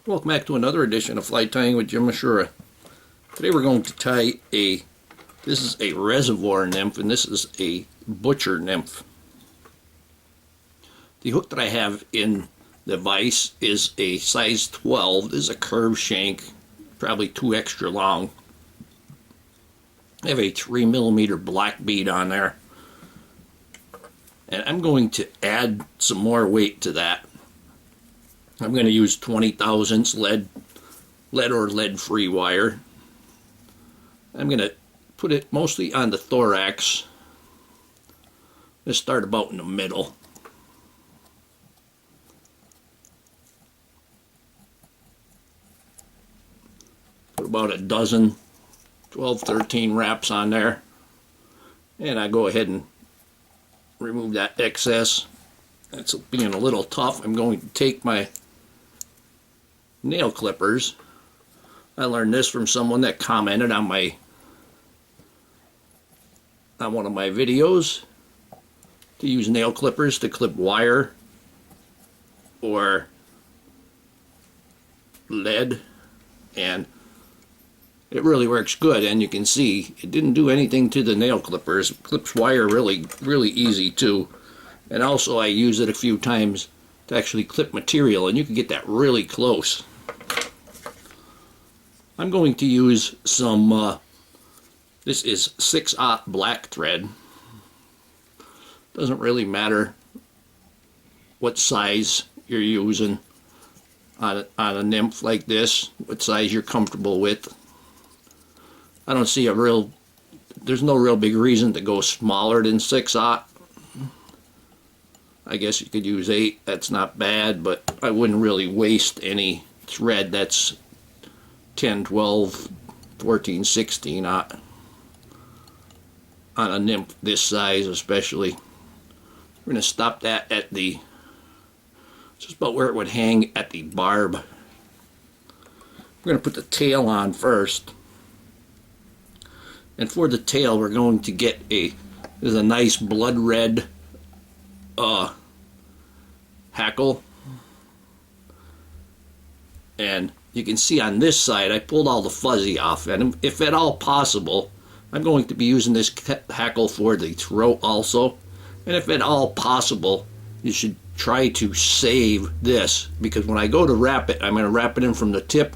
Welcome back to another edition of Fly Tying with Jim Misiura. Today we're going to tie this is a reservoir nymph and this is a butcher nymph. The hook that I have in the vise is a size 12. This is a curved shank, probably 2 extra long. I have a 3mm black bead on there. And I'm going to add some more weight to that. I'm going to use 20 thousandths lead or lead-free wire. I'm going to put it mostly on the thorax. Let's start about in the middle. Put about a dozen, 12, 13 wraps on there. And I go ahead and remove that excess. It's being a little tough. I'm going to take my nail clippers. I learned this from someone that commented on one of my videos to use nail clippers to clip wire or lead, and it really works good. And you can see it didn't do anything to the nail clippers. It clips wire really easy too. And also I use it a few times to actually clip material, and you can get that really close. I'm going to use some, this is 6/0 black thread. Doesn't really matter what size you're using on a nymph like this, what size you're comfortable with. I don't see there's no real big reason to go smaller than 6/0. I guess you could use 8, that's not bad, but I wouldn't really waste any thread that's 10, 12, 14, 16 on a nymph this size especially. We're going to stop that at just about where it would hang at the barb. We're going to put the tail on first. And for the tail we're going to get there's a nice blood red hackle, and you can see on this side I pulled all the fuzzy off, and if at all possible I'm going to be using this hackle for the throat also, and if at all possible you should try to save this, because when I go to wrap it, I'm going to wrap it in from the tip.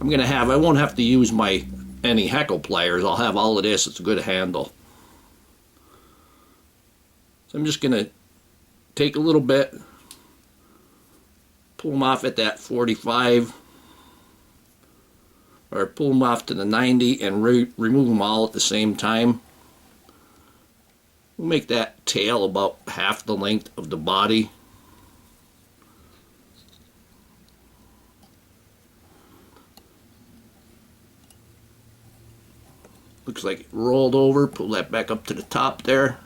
I won't have to use any hackle pliers. I'll have all of this. It's a good handle. So I'm just going to take a little bit, pull them off at that 45, or pull them off to the 90 and remove them all at the same time. We'll make that tail about half the length of the body. Looks like it rolled over. Pull that back up to the top there.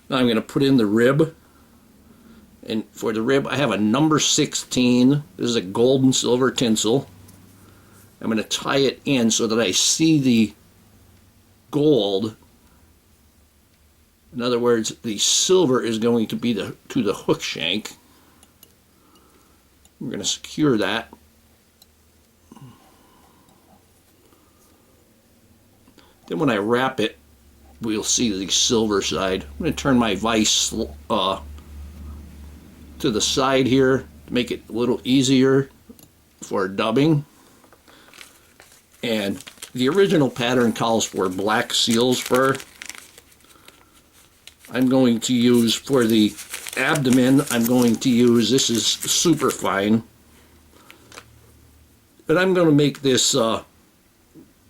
Now I'm going to put in the rib, and for the rib I have a number 16. This is a gold and silver tinsel. I'm going to tie it in so that I see the gold. In other words, the silver is going to be to the hook shank. We're going to secure that. Then when I wrap it, we'll see the silver side. I'm going to turn my vise to the side here to make it a little easier for dubbing. And the original pattern calls for black seal's fur. I'm going to use, for the abdomen, this is super fine. But I'm going to make this,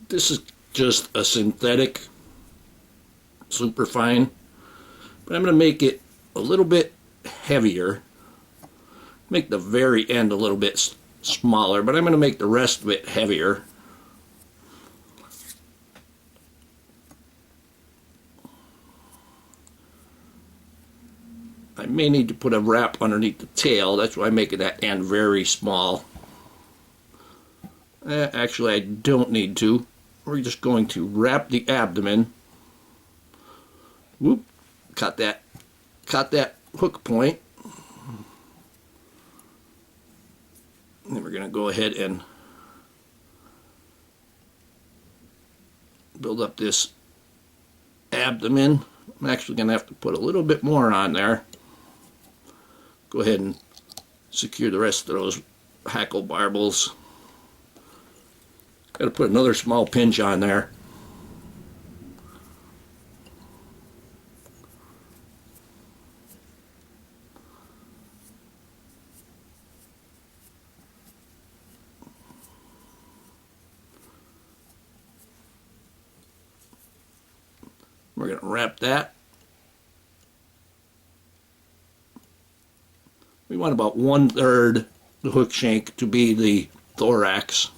this is just a synthetic super fine, but I'm going to make it a little bit heavier, make the very end a little bit smaller, but I'm going to make the rest of it heavier. I may need to put a wrap underneath the tail, that's why I'm making that end very small. Actually I don't need to. We're just going to wrap the abdomen. Whoop, cut that cut that hook point. And we're going to go ahead and build up this abdomen. I'm actually going to have to put a little bit more on there. Go ahead and secure the rest of those hackle barbels. Got to put another small pinch on there. We're going to wrap that. We want about 1/3 the hook shank to be the thorax.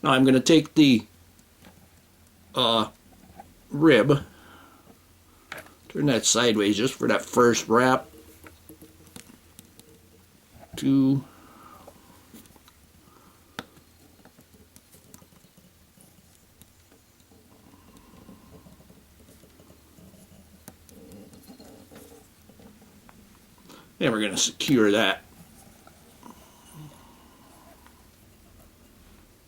Now I'm going to take the rib, turn that sideways just for that first wrap. 2. And we're going to secure that.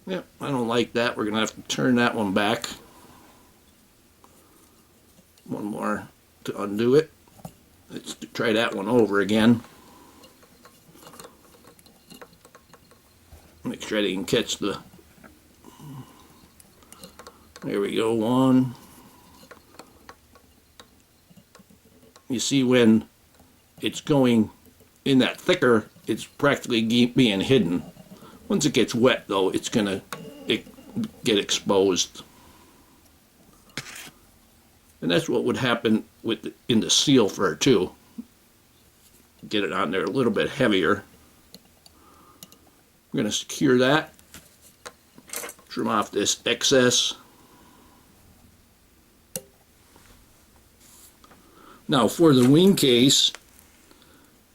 Yep, I don't like that. We're going to have to turn that one back. One more to undo it. Let's try that one over again. Make sure I can catch the... There we go, one. You see when it's going in that thicker, it's practically being hidden. Once it gets wet, though, it's going to get exposed. And that's what would happen in the seal fur, too. Get it on there a little bit heavier. I'm going to secure that. Trim off this excess. Now, for the wing case,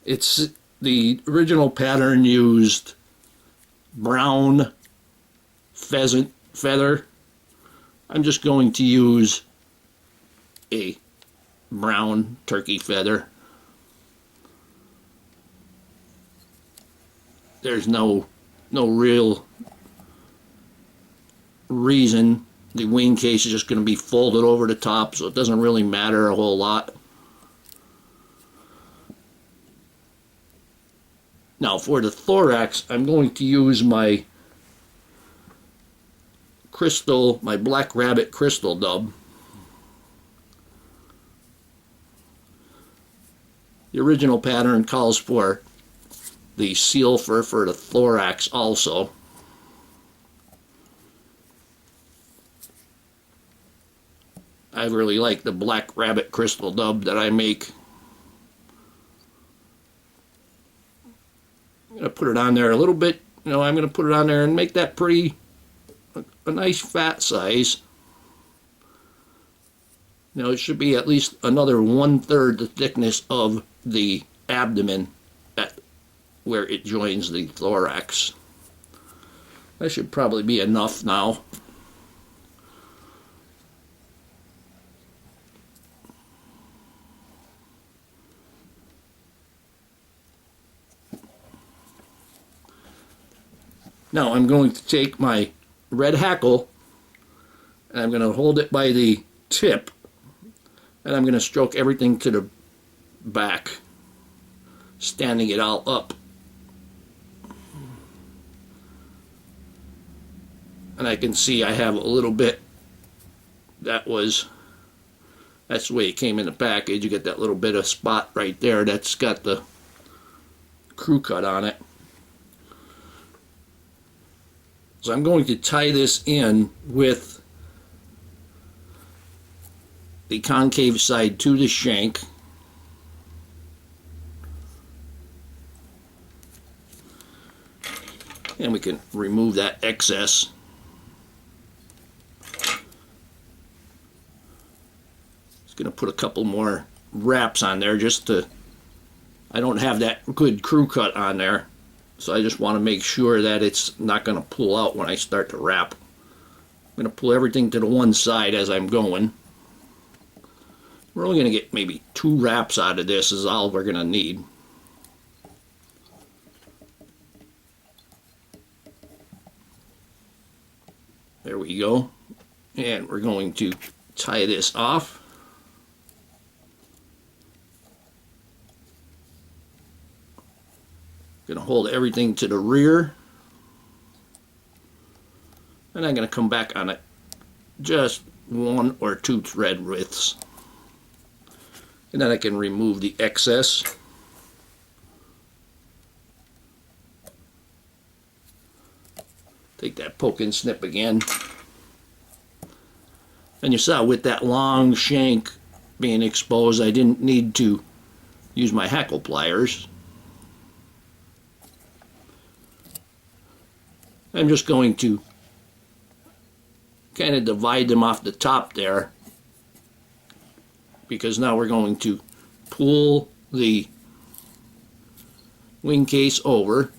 it's the original pattern used brown pheasant feather. I'm just going to use a brown turkey feather. There's no real reason. The wing case is just going to be folded over the top, so it doesn't really matter a whole lot. Now for the thorax, I'm going to use my crystal, my Black Rabbit crystal dub. The original pattern calls for the seal fur for the thorax also. I really like the Black Rabbit crystal dub that I make. I'm going to put it on there a little bit. I'm going to put it on there and make that pretty, a nice fat size. It should be at least another 1/3 the thickness of the abdomen at where it joins the thorax. That should probably be enough now. Now I'm going to take my red hackle and I'm going to hold it by the tip and I'm going to stroke everything to the back, standing it all up. And I can see I have a little bit, that's the way it came in the package. You get that little bit of spot right there that's got the crew cut on it. So I'm going to tie this in with the concave side to the shank. And we can remove that excess. Just going to put a couple more wraps on there just to, I don't have that good crew cut on there. So I just want to make sure that it's not going to pull out when I start to wrap. I'm going to pull everything to the one side as I'm going. We're only going to get maybe 2 wraps out of this is all we're going to need. There we go. And we're going to tie this off. Going to hold everything to the rear. And I'm going to come back on it just 1 or 2 thread widths. And then I can remove the excess. Take that poke and snip again. And you saw with that long shank being exposed, I didn't need to use my hackle pliers. I'm just going to kind of divide them off the top there, because now we're going to pull the wing case over.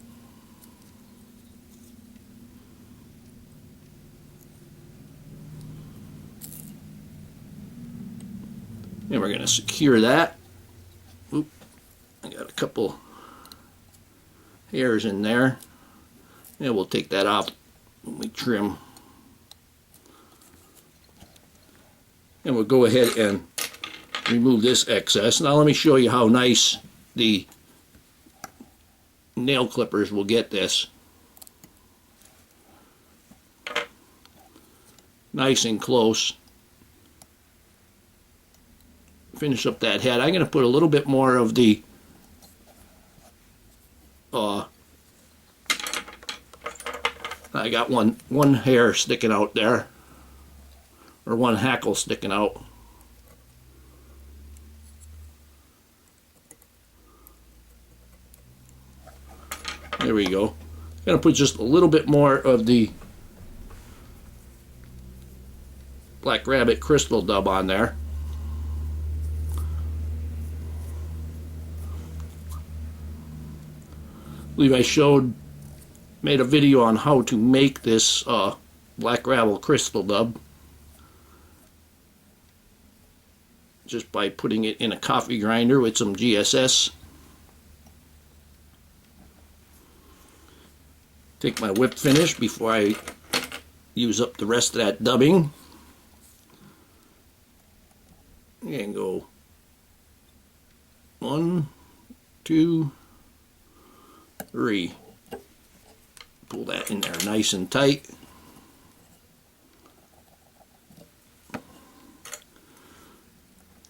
And we're going to secure that. Oop, I got a couple hairs in there. And we'll take that off when we trim. And we'll go ahead and remove this excess. Now let me show you how nice the nail clippers will get this. Nice and close. Finish up that head. I'm going to put a little bit more of the I got one hair sticking out there, or one hackle sticking out. There we go. Gonna put just a little bit more of the Black Rabbit crystal dub on there. I believe I made a video on how to make this Black Rabbit crystal dub, just by putting it in a coffee grinder with some GSS. Take my whip finish before I use up the rest of that dubbing, and go 1, 2, 3. Pull that in there nice and tight.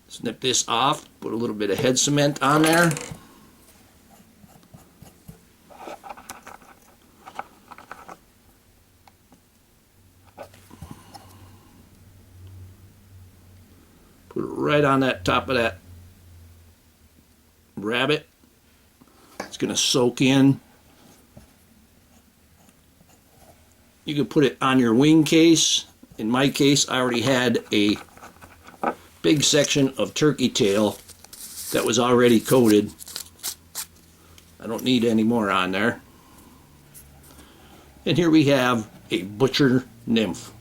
Snip this off, put a little bit of head cement on there. Put it right on that top of that rabbit. It's going to soak in. You can put it on your wing case. In my case, I already had a big section of turkey tail that was already coated. I don't need any more on there. And here we have a butcher nymph.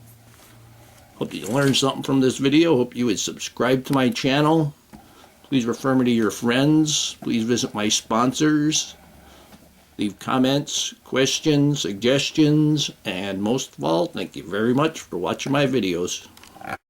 Hope you learned something from this video. Hope you would subscribe to my channel. Please refer me to your friends. Please visit my sponsors. Leave comments, questions, suggestions, and most of all, thank you very much for watching my videos.